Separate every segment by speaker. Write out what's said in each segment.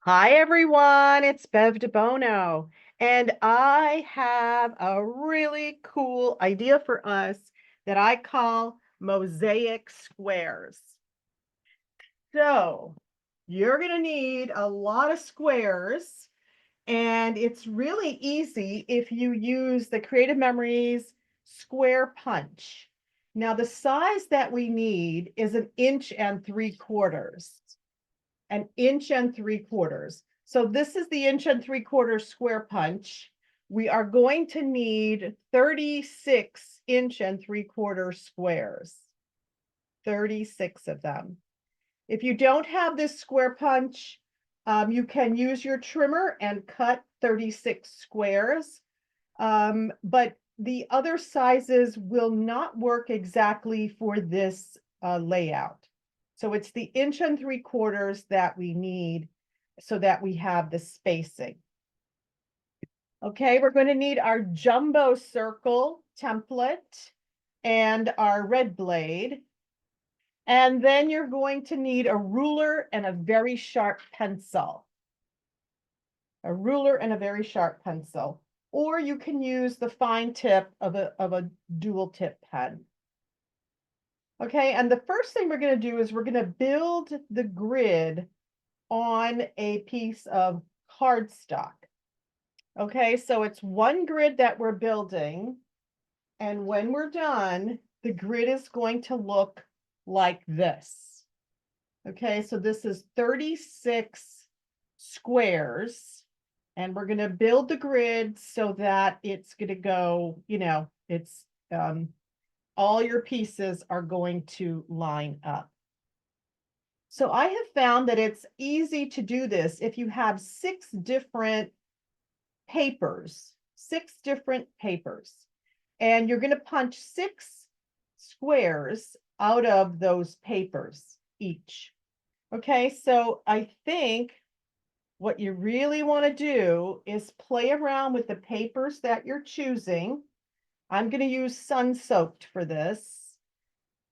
Speaker 1: Hi everyone, it's Bev DeBono, and I have a really cool idea for us that I call mosaic squares. So you're going to need a lot of squares, and it's really easy if you use the Creative Memories square punch. Now, the size that we need is 1.75 inches. 1.75 inches. So this is the 1.75 inch square punch. We are going to need 36 1.75 inch squares, 36 of them. If you don't have this square punch, you can use your trimmer and cut 36 squares. But the other sizes will not work exactly for this layout. So it's the 1.75 inches that we need so that we have the spacing. Okay, we're going to need our jumbo circle template and our red blade. And then you're going to need a ruler and a very sharp pencil. A ruler and a very sharp pencil. Or you can use the fine tip of a dual tip pen. Okay, and the first thing we're going to do is we're going to build the grid on a piece of cardstock. Okay, so it's one grid that we're building, and when we're done, the grid is going to look like this. Okay, so this is 36 squares, and we're going to build the grid so that it's going to go, it's all your pieces are going to line up. So I have found that it's easy to do this if you have six different papers, and you're going to punch 6 squares out of those papers each. Okay, so I think what you really want to do is play around with the papers that you're choosing. I'm going to use Sun Soaked for this.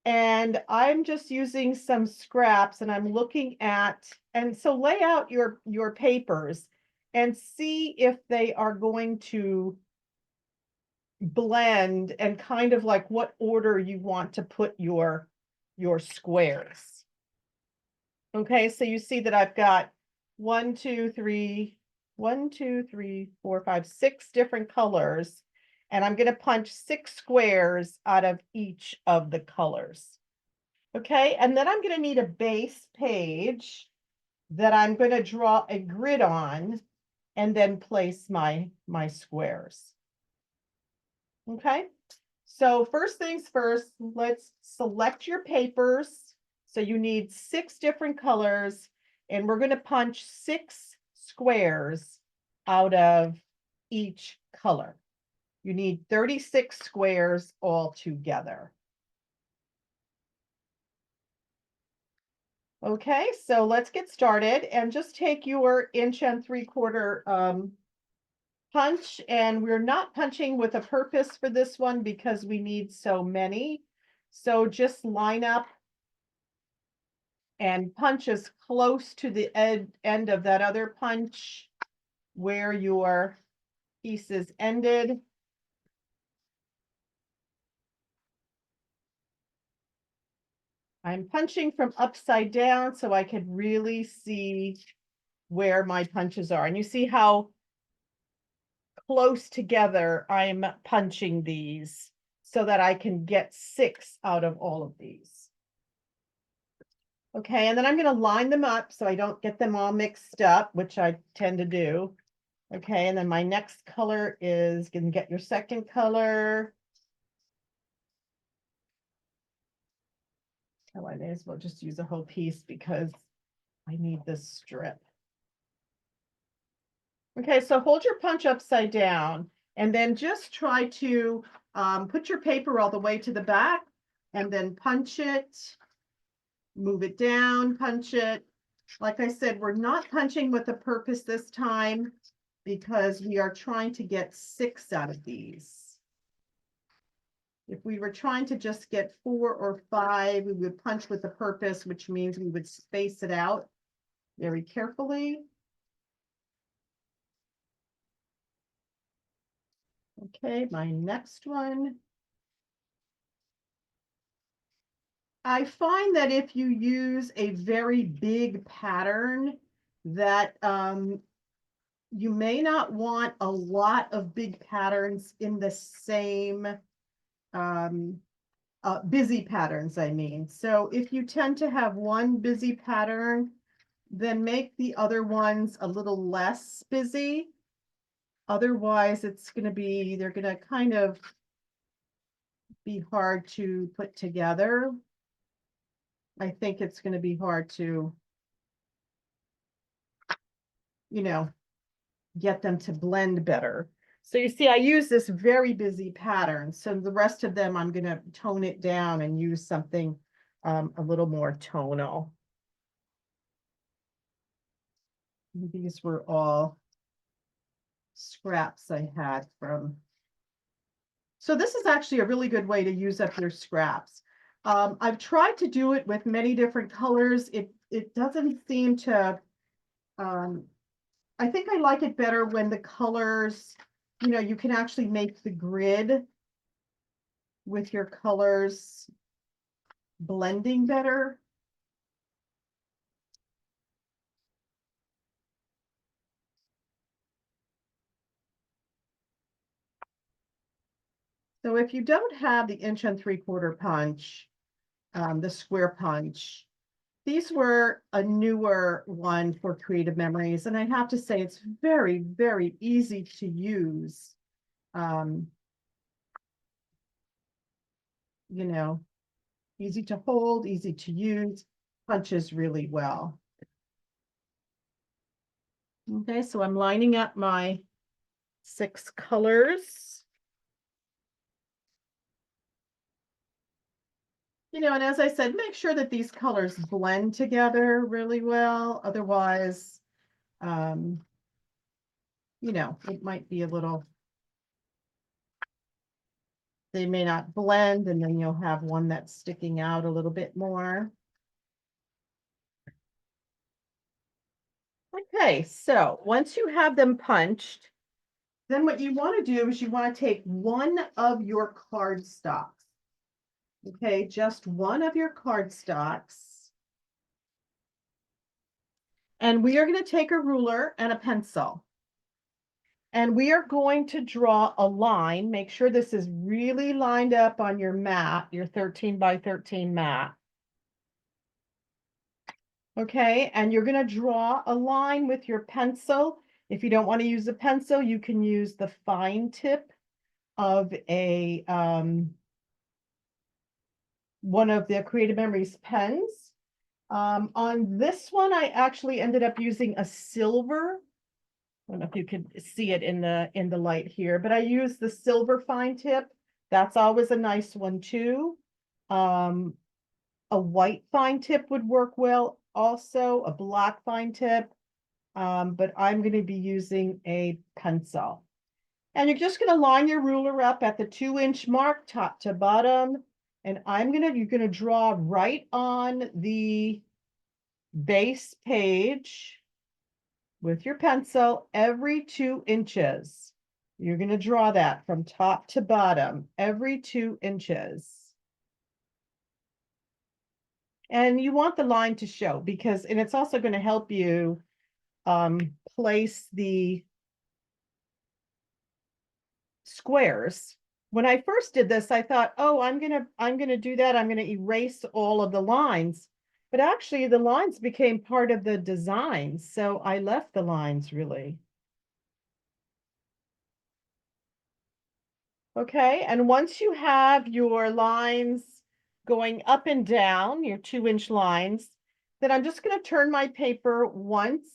Speaker 1: And I'm just using some scraps, and I'm looking at, and so lay out your papers and see if they are going to blend and kind of like what order you want to put your squares. Okay, so you see that I've got 1, 2, 3, 1, 2, 3, 4, 5, 6 different colors, and I'm going to punch 6 squares out of each of the colors. Okay, and then I'm going to need a base page that I'm going to draw a grid on and then place my squares. Okay, so first things first, let's select your papers. So you need 6 different colors, and we're going to punch 6 squares out of each color. You need 36 squares all together. Okay, so let's get started, and just take your 1.75 inch punch, and we're not punching with a purpose for this one because we need so many. So just line up and punch as close to the end of that other punch where your pieces ended. I'm punching from upside down so I could really see where my punches are. And you see how close together I'm punching these so that I can get 6 out of all of these. Okay, and then I'm going to line them up so I don't get them all mixed up, which I tend to do. Okay, and then my next color is going to get your second color. Oh, I may as well just use a whole piece because I need this strip. Okay, so hold your punch upside down and then just try to put your paper all the way to the back and then punch it, move it down, punch it. Like I said, we're not punching with a purpose this time because we are trying to get 6 out of these. If we were trying to just get 4 or 5, we would punch with a purpose, which means we would space it out very carefully. Okay, my next one. I find that if you use a very big pattern that you may not want a lot of big patterns in the same um, busy patterns, I mean. So if you tend to have one busy pattern, then make the other ones a little less busy. Otherwise, it's going to be, they're going to kind of be hard to put together. I think it's going to be hard to, you know, get them to blend better. So you see, I use this very busy pattern. So the rest of them, I'm going to tone it down and use something a little more tonal. These were all scraps I had from. So this is actually a really good way to use up your scraps. I've tried to do it with many different colors. It doesn't seem to, I think I like it better when the colors, you know, you can actually make the grid with your colors blending better. So if you don't have the 1 3/4 punch, the square punch, these were a newer one for Creative Memories. And I have to say, it's very, very easy to use. You know, easy to hold, easy to use, punches really well. Okay, so I'm lining up my 6 colors. You know, and as I said, make sure that these colors blend together really well. Otherwise, you know, it might be a little, they may not blend, and then you'll have one that's sticking out a little bit more. Okay, so once you have them punched, then what you want to do is you want to take one of your cardstocks. Okay, just one of your cardstocks. And we are going to take a ruler and a pencil. And we are going to draw a line. Make sure this is really lined up on your mat, your 13 by 13 mat. Okay, and you're going to draw a line with your pencil. If you don't want to use a pencil, you can use the fine tip of a one of the Creative Memories pens. On this one, I actually ended up using a silver. I don't know if you could see it in the light here, but I use the silver fine tip. That's always a nice one too. A white fine tip would work well also, a black fine tip. But I'm going to be using a pencil. And you're just going to line your ruler up at the 2-inch mark, top to bottom. And you're going to draw right on the base page with your pencil every 2 inches. You're going to draw that from top to bottom every 2 inches. And you want the line to show because, and it's also going to help you place the squares. When I first did this, I thought, oh, I'm gonna do that. I'm gonna erase all of the lines. But actually the lines became part of the design. So I left the lines really. Okay, and once you have your lines going up and down, your 2-inch lines, then I'm just gonna turn my paper once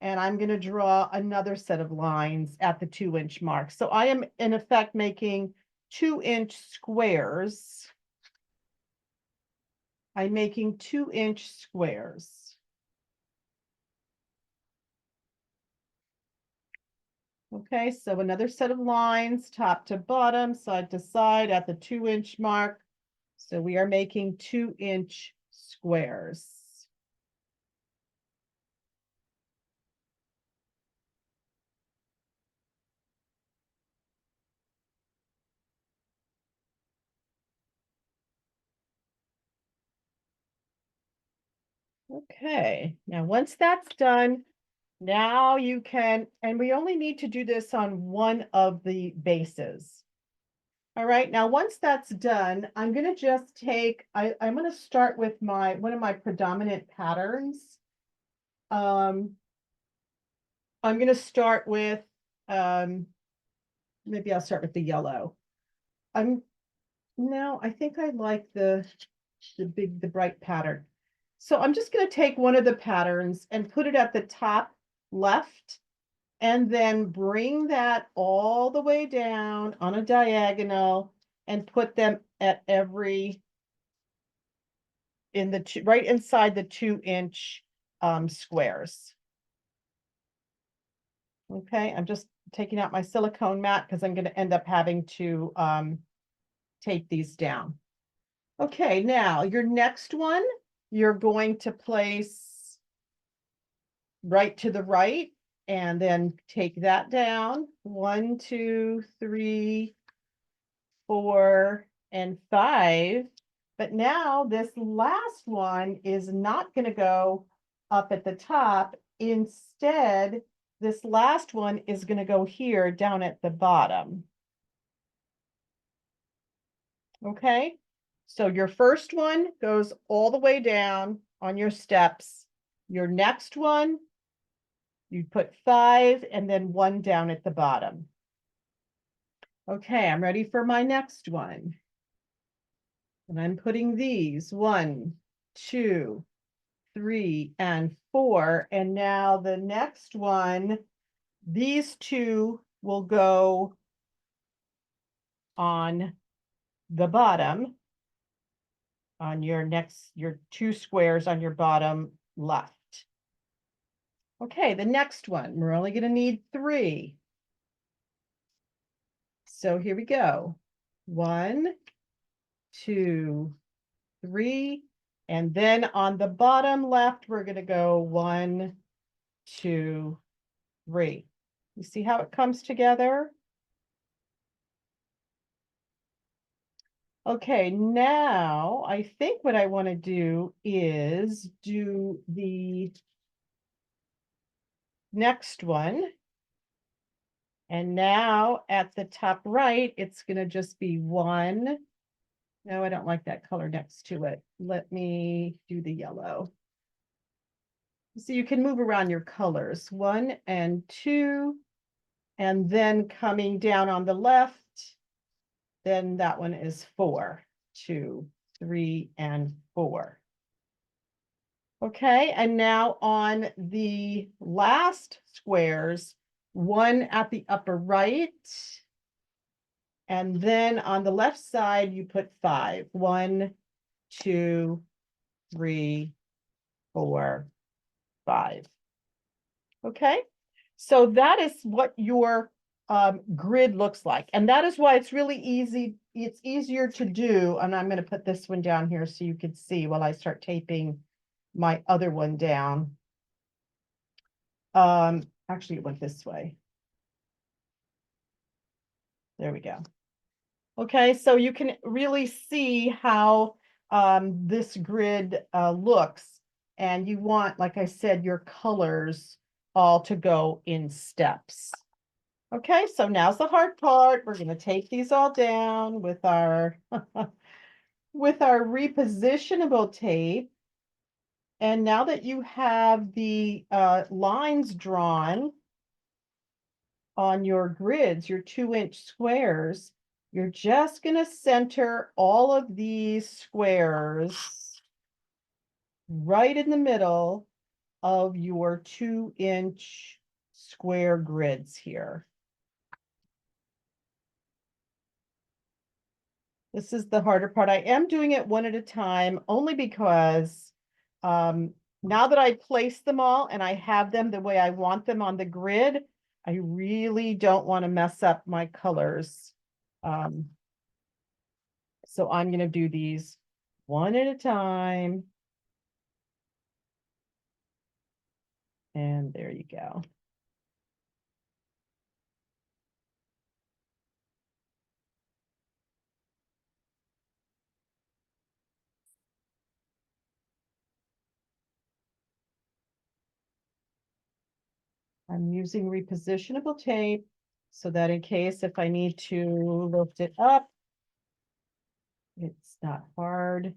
Speaker 1: and I'm going to draw another set of lines at the 2-inch mark. So I am in effect making 2-inch squares. I'm making 2-inch squares. Okay, so another set of lines, top to bottom, side to side at the 2-inch mark. So we are making 2-inch squares. Okay, now once that's done, now you can, and we only need to do this on one of the bases. All right, now once that's done, I'm gonna just take, I'm gonna start with one of my predominant patterns. Um, I'm gonna start with, um, maybe I'll start with the yellow. I'm, no, I think I like the bright pattern. So I'm just gonna take one of the patterns and put it at the top left, and then bring that all the way down on a diagonal and put them at right inside the 2-inch squares. Okay, I'm just taking out my silicone mat because I'm going to end up having to tape these down. Okay, now your next one, you're going to place right to the right and then take that down. 1, 2, 3, 4, and 5. But now this last one is not going to go up at the top. Instead, this last one is going to go here down at the bottom. Okay, so your first one goes all the way down on your steps. Your next one, you put 5 and then 1 down at the bottom. Okay, I'm ready for my next one. And I'm putting these 1, 2, 3, and 4. And now the next one, these two will go on the bottom on your 2 squares on your bottom left. Okay, the next one, we're only going to need 3. So here we go. 1, 2, 3. And then on the bottom left, we're going to go 1, 2, 3. You see how it comes together? Okay, now I think what I want to do is do the next one. And now at the top right, it's going to just be 1. No, I don't like that color next to it. Let me do the yellow. So you can move around your colors. 1 and 2. And then coming down on the left, then that one is 4, 2, 3, and 4. Okay, and now on the last squares, 1 at the upper right, and then on the left side, you put 5. 1, 2, 3, 4, 5. Okay, so that is what your grid looks like. And that is why it's really easy. It's easier to do. And I'm going to put this one down here so you can see while I start taping my other one down. Actually, it went this way. There we go. Okay, so you can really see how this grid looks. And you want, like I said, your colors all to go in steps. Okay, so now's the hard part. We're going to take these all down with our with our repositionable tape. And now that you have the lines drawn on your grids, your 2-inch squares, you're just going to center all of these squares right in the middle of your 2-inch square grids here. This is the harder part. I am doing it one at a time only because now that I place them all and I have them the way I want them on the grid, I really don't want to mess up my colors. So I'm going to do these one at a time. And there you go. I'm using repositionable tape so that in case if I need to lift it up, it's not hard.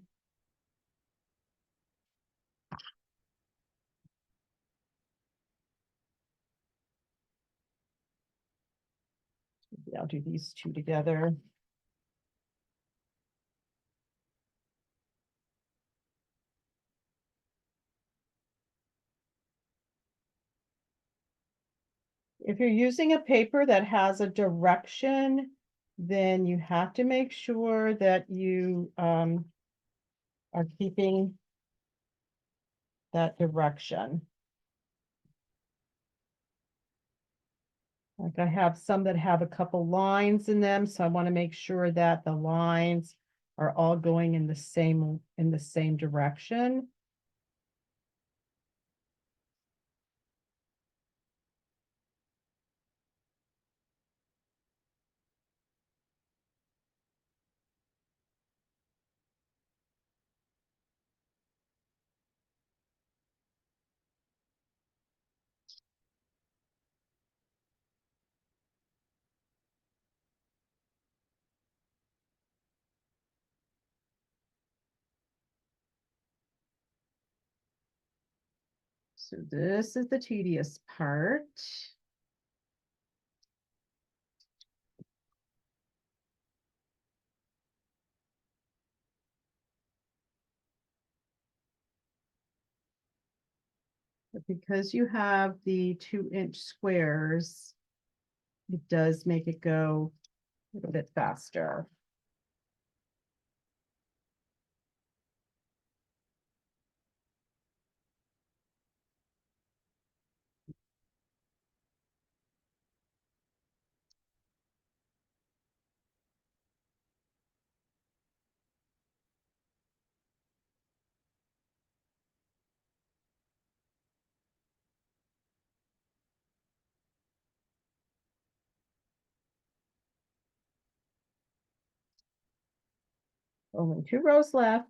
Speaker 1: Maybe I'll do these two together. If you're using a paper that has a direction, then you have to make sure that you are keeping that direction. Like I have some that have a couple lines in them, so I want to make sure that the lines are all going in the same direction. So this is the tedious part. But because you have the 2-inch squares, it does make it go a little bit faster. Only 2 rows left.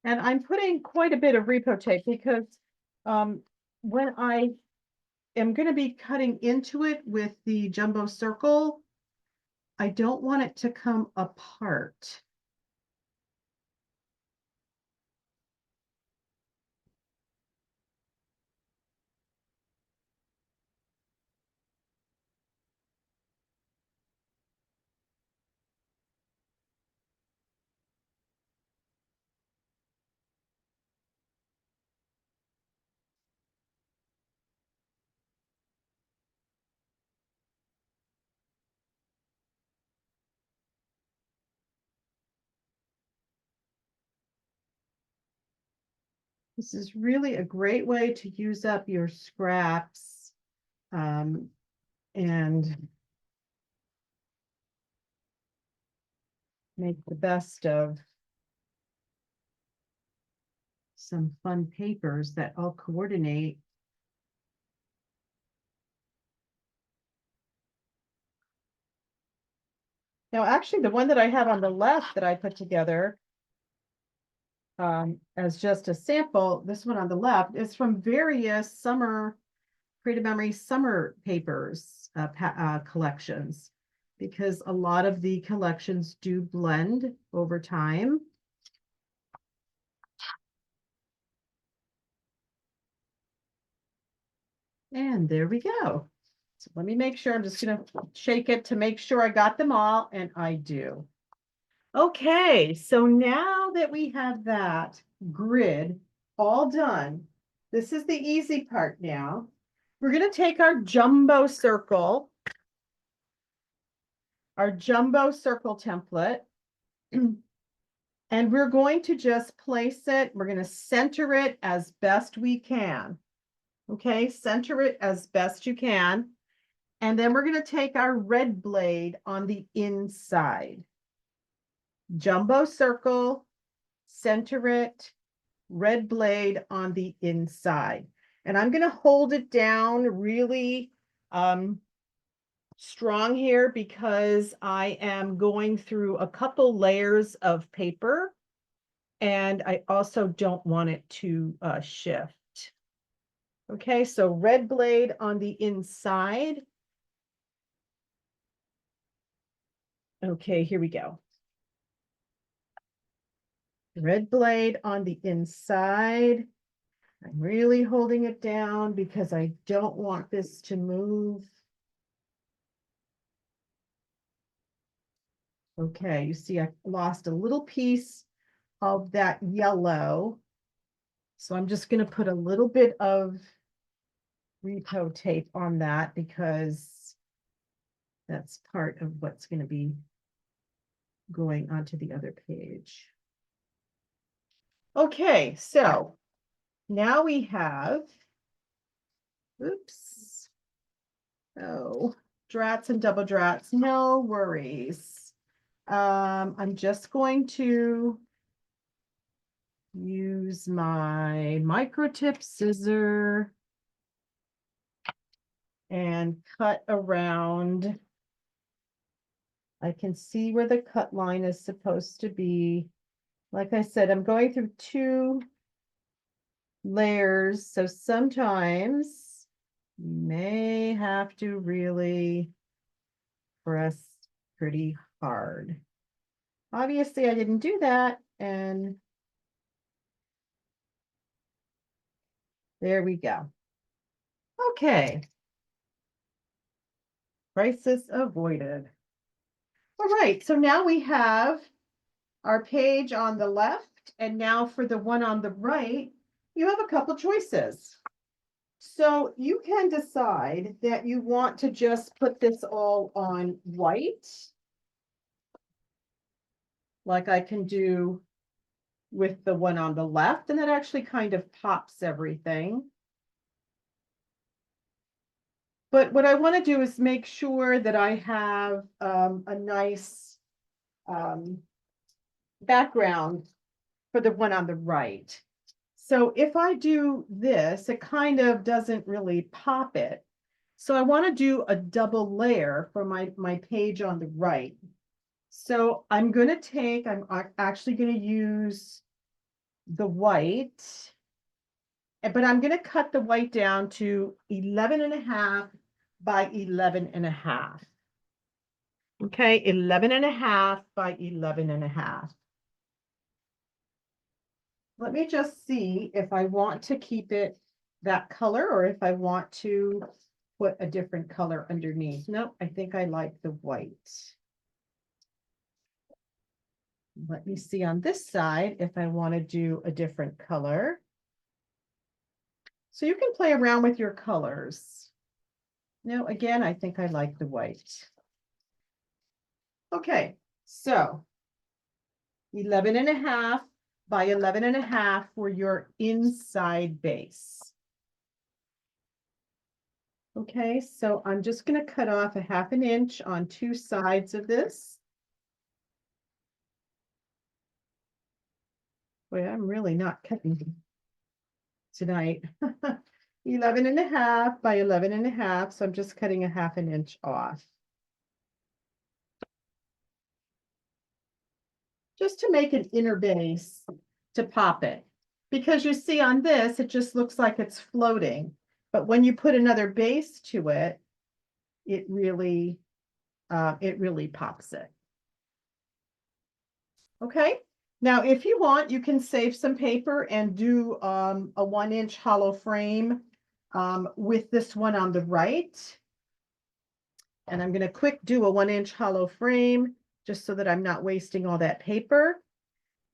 Speaker 1: And I'm putting quite a bit of repo tape because when I am going to be cutting into it with the jumbo circle, I don't want it to come apart. This is really a great way to use up your scraps and make the best of some fun papers that all coordinate. Now, actually, the one that I have on the left that I put together as just a sample, this one on the left is from various summer Creative Memory summer papers collections, because a lot of the collections do blend over time. And there we go. So let me make sure, I'm just going to shake it to make sure I got them all, and I do. Okay, so now that we have that grid all done, this is the easy part now. We're going to take our jumbo circle template, and we're going to just place it. We're going to center it as best we can. Okay, center it as best you can. And then we're going to take our red blade on the inside. Jumbo circle, center it, red blade on the inside. And I'm going to hold it down really strong here because I am going through a couple layers of paper, and I also don't want it to shift. Okay, so red blade on the inside. Okay, here we go. Red blade on the inside. I'm really holding it down because I don't want this to move. Okay, you see I lost a little piece of that yellow. So I'm just going to put a little bit of repo tape on that because that's part of what's going to be going onto the other page. Okay, so now we have, oops, oh, drats and double drats, no worries. I'm just going to use my micro tip scissor and cut around. I can see where the cut line is supposed to be. Like I said, I'm going through 2 layers, so sometimes you may have to really press pretty hard. Obviously, I didn't do that, and there we go. Okay. Crisis avoided. All right, so now we have our page on the left, and now for the one on the right, you have a couple choices. So you can decide that you want to just put this all on white, like I can do with the one on the left, and that actually kind of pops everything. But what I want to do is make sure that I have a nice background for the one on the right. So if I do this, it kind of doesn't really pop it. So I want to do a double layer for my page on the right. So I'm actually going to use the white, but I'm going to cut the white down to 11.5 by 11.5. Okay, 11.5 by 11.5. Let me just see if I want to keep it that color or if I want to put a different color underneath. No, I think I like the white. Let me see on this side if I want to do a different color. So you can play around with your colors. No, again, I think I like the white. Okay, so 11.5 by 11.5 for your inside base. Okay, so I'm just going to cut off a 1/2 inch on 2 sides of this. Boy, I'm really not cutting tonight. 11.5 by 11.5, so I'm just cutting a 1/2 inch off. Just to make an inner base to pop it. Because you see on this, it just looks like it's floating. But when you put another base to it, it really pops it. Okay, now if you want, you can save some paper and do a 1-inch hollow frame with this one on the right. And I'm going to do a 1-inch hollow frame just so that I'm not wasting all that paper.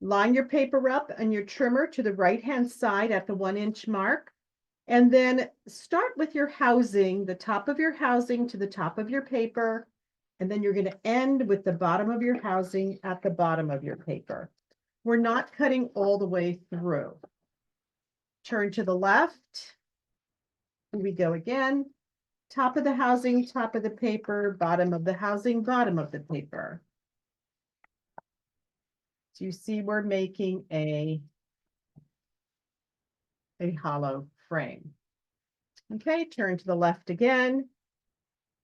Speaker 1: Line your paper up and your trimmer to the right-hand side at the 1-inch mark. And then start with your housing, the top of your housing to the top of your paper. And then you're going to end with the bottom of your housing at the bottom of your paper. We're not cutting all the way through. Turn to the left. Here we go again. Top of the housing, top of the paper, bottom of the housing, bottom of the paper. So you see we're making a hollow frame. Okay, turn to the left again.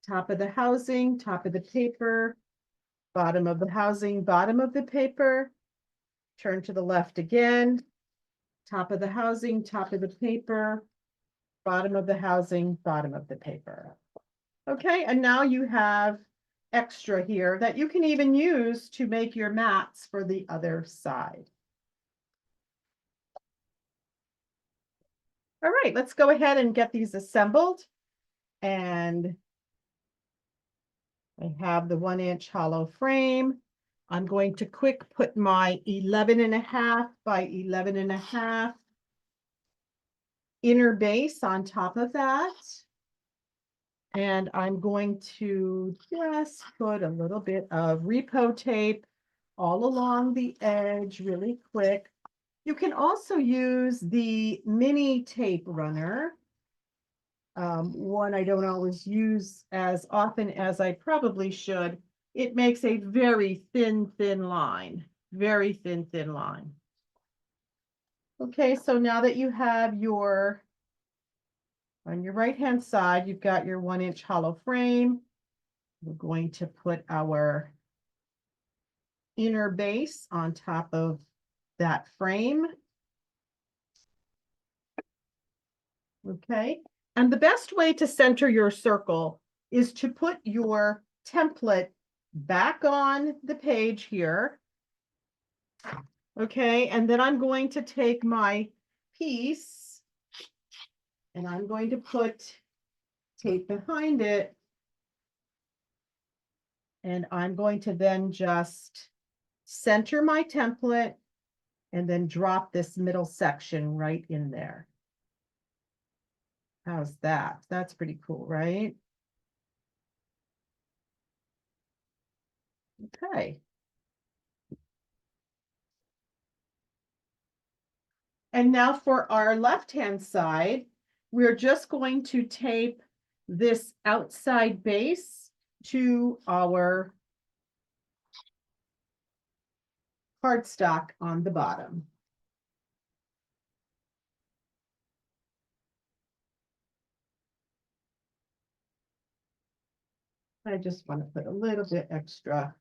Speaker 1: Top of the housing, top of the paper, bottom of the housing, bottom of the paper. Turn to the left again. Top of the housing, top of the paper, bottom of the housing, bottom of the paper. Okay, and now you have extra here that you can even use to make your mats for the other side. All right, let's go ahead and get these assembled. And I have the 1-inch hollow frame. I'm going to quick put my 11.5 by 11.5 inner base on top of that. And I'm going to just put a little bit of repo tape all along the edge really quick. You can also use the mini tape runner. One I don't always use as often as I probably should. It makes a very thin line, very thin line. Okay, so now that you have your, on your right-hand side, you've got your 1-inch hollow frame. We're going to put our inner base on top of that frame. Okay, and the best way to center your circle is to put your template back on the page here. Okay, and then I'm going to take my piece and I'm going to put tape behind it. And I'm going to then just center my template and then drop this middle section right in there. How's that? That's pretty cool, right? Okay. And now for our left-hand side, we're just going to tape this outside base to our cardstock on the bottom. I just want to put a little bit extra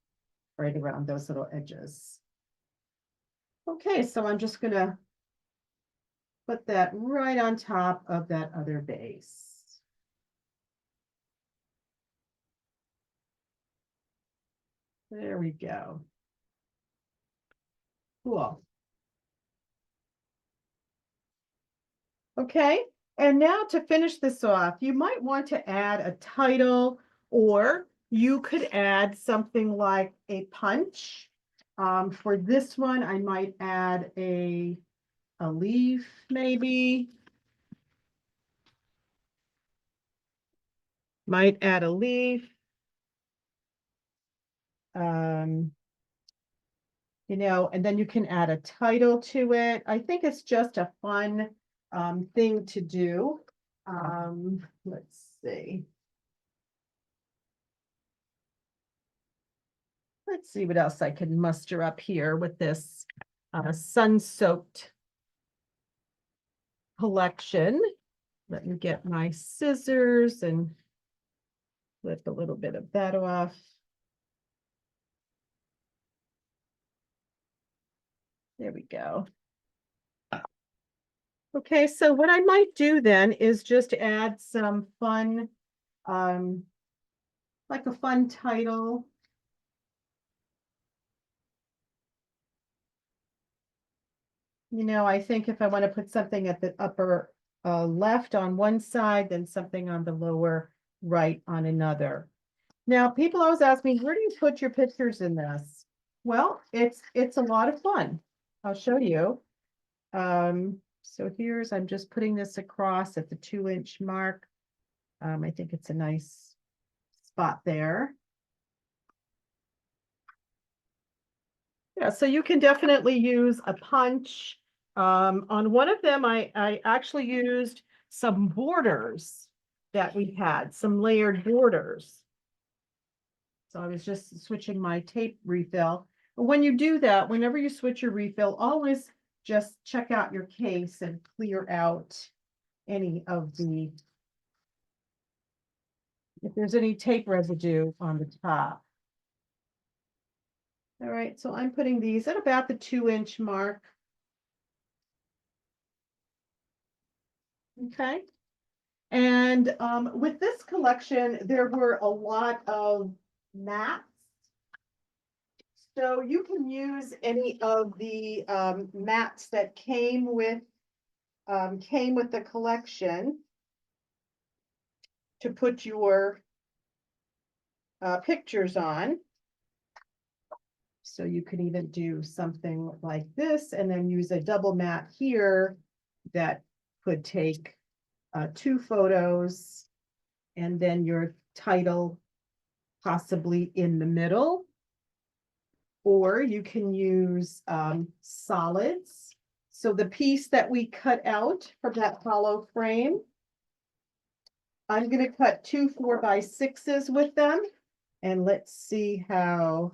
Speaker 1: right around those little edges. Okay, so I'm just going to put that right on top of that other base. There we go. Cool. Okay, and now to finish this off, you might want to add a title, or you could add something like a punch. For this one, I might add a leaf, maybe. Might add a leaf. You know, and then you can add a title to it. I think it's just a fun thing to do. Let's see. Let's see what else I can muster up here with this sun-soaked collection. Let me get my scissors and flip a little bit of that off. There we go. Okay, so what I might do then is just add some fun, like a fun title. You know, I think if I want to put something at the upper left on one side, then something on the lower right on another. Now, people always ask me, where do you put your pictures in this? Well, it's a lot of fun. I'll show you. So here's, I'm just putting this across at the 2-inch mark. I think it's a nice spot there. Yeah, so you can definitely use a punch. On one of them, I actually used some borders that we had, some layered borders. So I was just switching my tape refill. But when you do that, whenever you switch your refill, always just check out your case and clear out any of the if there's any tape residue on the top. All right, so I'm putting these at about the 2-inch mark. Okay. And with this collection, there were a lot of mats. So you can use any of the mats that came with the collection to put your pictures on. So you could even do something like this and then use a double mat here that could take 2 photos and then your title possibly in the middle. Or you can use solids. So the piece that we cut out from that hollow frame, I'm going to cut 2 4x6s with them. And let's see how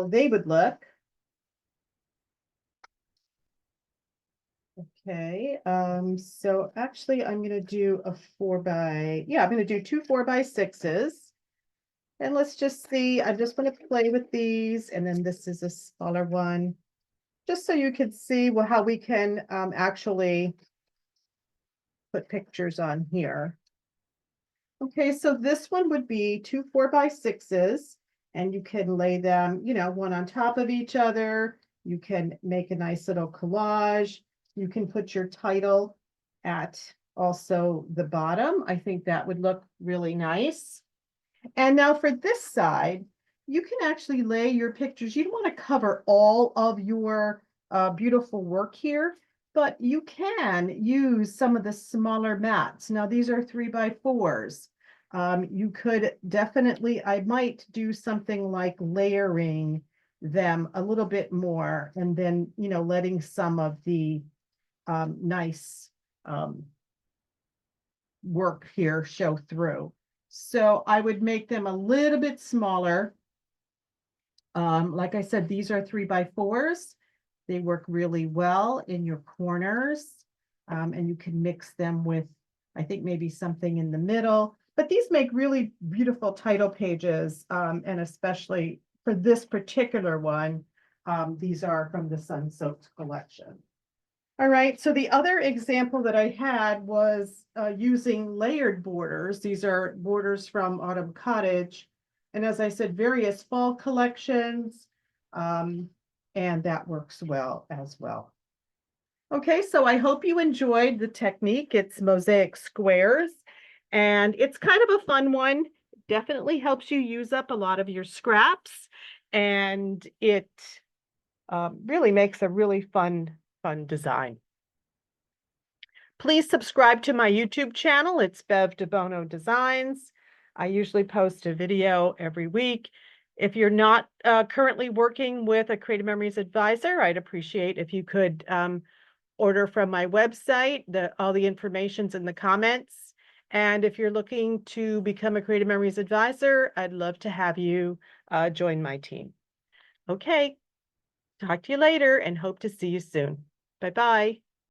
Speaker 1: they would look. Okay, so actually I'm going to do a 4x, yeah, I'm going to do 2 4x6s. And let's just see, I'm just going to play with these. And then this is a smaller one, just so you can see how we can actually put pictures on here. Okay, so this one would be 2 4x6s, and you can lay them, one on top of each other. You can make a nice little collage. You can put your title at also the bottom. I think that would look really nice. And now for this side, you can actually lay your pictures. You don't want to cover all of your beautiful work here, but you can use some of the smaller mats. Now these are 3x4s. You could definitely, I might do something like layering them a little bit more and then, letting some of the nice work here show through. So I would make them a little bit smaller. Like I said, these are 3x4s. They work really well in your corners. And you can mix them with, I think, maybe something in the middle. But these make really beautiful title pages. And especially for this particular one, these are from the Sun Soaked collection. All right, so the other example that I had was using layered borders. These are borders from Autumn Cottage. And as I said, various fall collections, and that works well as well. Okay, so I hope you enjoyed the technique. It's mosaic squares, and it's kind of a fun one. Definitely helps you use up a lot of your scraps, and it really makes a really fun design. Please subscribe to my YouTube channel. It's Bev DeBono Designs. I usually post a video every week. If you're not currently working with a Creative Memories advisor, I'd appreciate if you could order from my website. All the information's in the comments. And if you're looking to become a Creative Memories advisor, I'd love to have you join my team. Okay, talk to you later and hope to see you soon. Bye-bye.